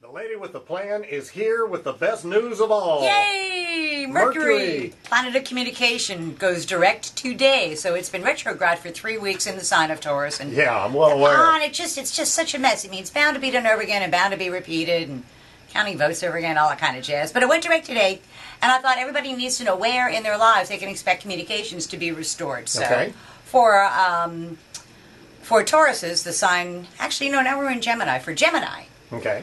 The lady with the plan is here with the best news of all. Yay! Mercury! Planet of communication goes direct today, so it's been retrograde for 3 weeks in the sign of Taurus. And yeah, I'm well aware. And it's just such a mess. I mean, it's bound to be done over again and bound to be repeated and counting votes over again, all that kind of jazz. But it went direct today, and I thought everybody needs to know where in their lives they can expect communications to be restored. So okay. For Tauruses, the sign, actually, no, now we're in Gemini. For Gemini. Okay.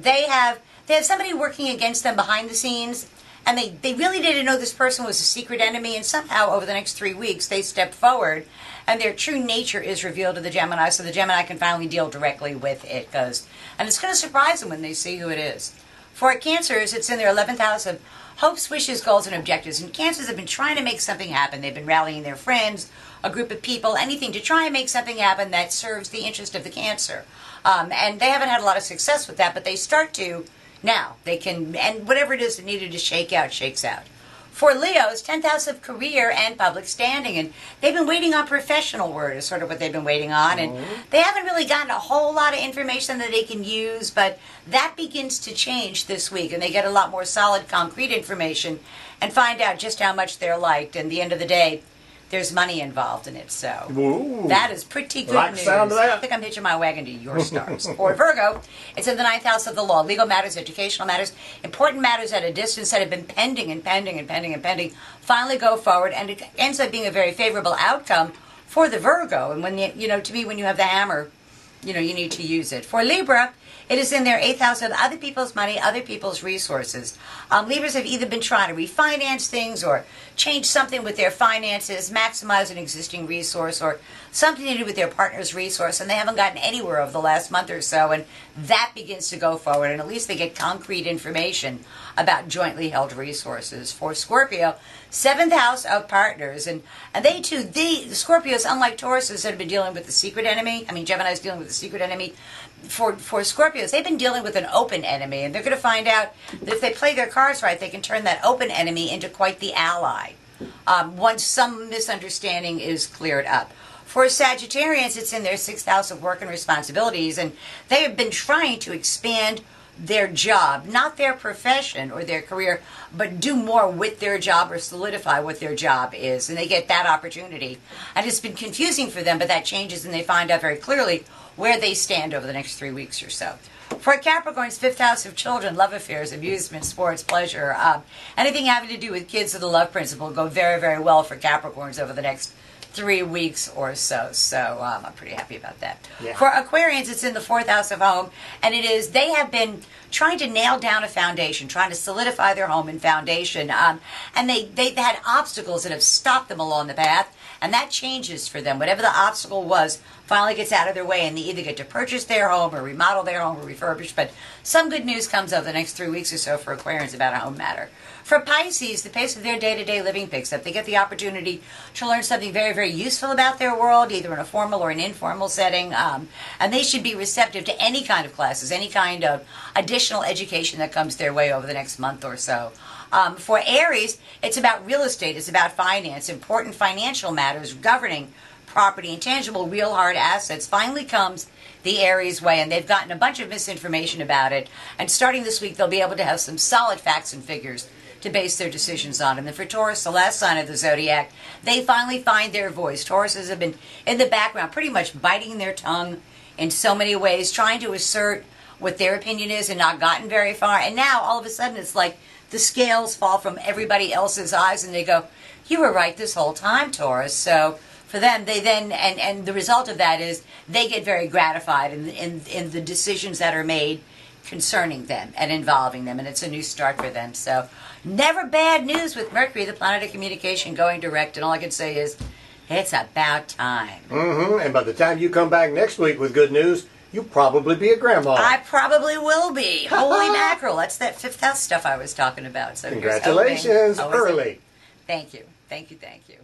They have somebody working against them behind the scenes, and they really didn't know this person was a secret enemy, and somehow over the next 3 weeks they step forward, and their true nature is revealed to the Gemini, so the Gemini can finally deal directly with it, and it's going to surprise them when they see who it is. For Cancers, it's in their 11th house of hopes, wishes, goals, and objectives, and Cancers have been trying to make something happen. They've been rallying their friends, a group of people, anything to try and make something happen that serves the interest of the Cancer. And they haven't had a lot of success with that, but they start to now. They can, and whatever it is that needed to shake out, shakes out. For Leo's 10th house of career and public standing, and they've been waiting on professional word is sort of what they've been waiting on, and they haven't really gotten a whole lot of information that they can use, but that begins to change this week, and they get a lot more solid, concrete information and find out just how much they're liked, and at the end of the day, there's money involved in it, so ooh, that is pretty good like news. Sound of that. I think I'm hitching my wagon to your stars. For Virgo, it's in the 9th house of the law. Legal matters, educational matters, important matters at a distance that have been pending and pending and pending and pending finally go forward, and it ends up being a very favorable outcome for the Virgo. And when to me, when you have the hammer, you need to use it. For Libra, it is in their 8th house of other people's money, other people's resources. Libras have either been trying to refinance things or change something with their finances, maximize an existing resource, or something to do with their partner's resource, and they haven't gotten anywhere over the last month or so, and that begins to go forward, and at least they get concrete information about jointly held resources. For Scorpio, 7th house of partners, and they too, the Scorpios, unlike Tauruses that have been dealing with the secret enemy, Gemini's dealing with the secret enemy, for Scorpios, they've been dealing with an open enemy, and they're going to find out that if they play their cards right, they can turn that open enemy into quite the ally once some misunderstanding is cleared up. For Sagittarians, it's in their 6th house of work and responsibilities, and they have been trying to expand their job, not their profession or their career, but do more with their job or solidify what their job is, and they get that opportunity. And it's been confusing for them, but that changes, and they find out very clearly where they stand over the next 3 weeks or so. For Capricorn's 5th house of children, love affairs, amusement, sports, pleasure, anything having to do with kids or the love principle go very, very well for Capricorns over the next 3 weeks or so. So I'm pretty happy about that. Yeah. For Aquarians, it's in the 4th house of home, and they have been trying to nail down a foundation, trying to solidify their home and foundation, and they've had obstacles that have stopped them along the path, and that changes for them. Whatever the obstacle was finally gets out of their way, and they either get to purchase their home or remodel their home or refurbish, but some good news comes over the next 3 weeks or so for Aquarians about a home matter. For Pisces, the pace of their day-to-day living picks up. They get the opportunity to learn something very, very useful about their world, either in a formal or an informal setting, and they should be receptive to any kind of classes, any kind of additional education that comes their way over the next month or so. For Aries, it's about real estate, it's about finance, important financial matters, governing property, intangible, real hard assets. Finally comes the Aries way, and they've gotten a bunch of misinformation about it, and starting this week they'll be able to have some solid facts and figures to base their decisions on. And then for Taurus, the last sign of the zodiac, they finally find their voice. Tauruses have been in the background pretty much biting their tongue in so many ways, trying to assert what their opinion is and not gotten very far, and now all of a sudden it's like the scales fall from everybody else's eyes and they go, you were right this whole time, Taurus. So for them, they then, and the result of that is they get very gratified in the decisions that are made concerning them and involving them, and it's a new start for them. So never bad news with Mercury, the planet of communication, going direct, and all I can say is it's about time. And by the time you come back next week with good news, you'll probably be a grandma. I probably will be. Holy mackerel, that's that 5th house stuff I was talking about. So congratulations early. Thank you. Thank you. Thank you.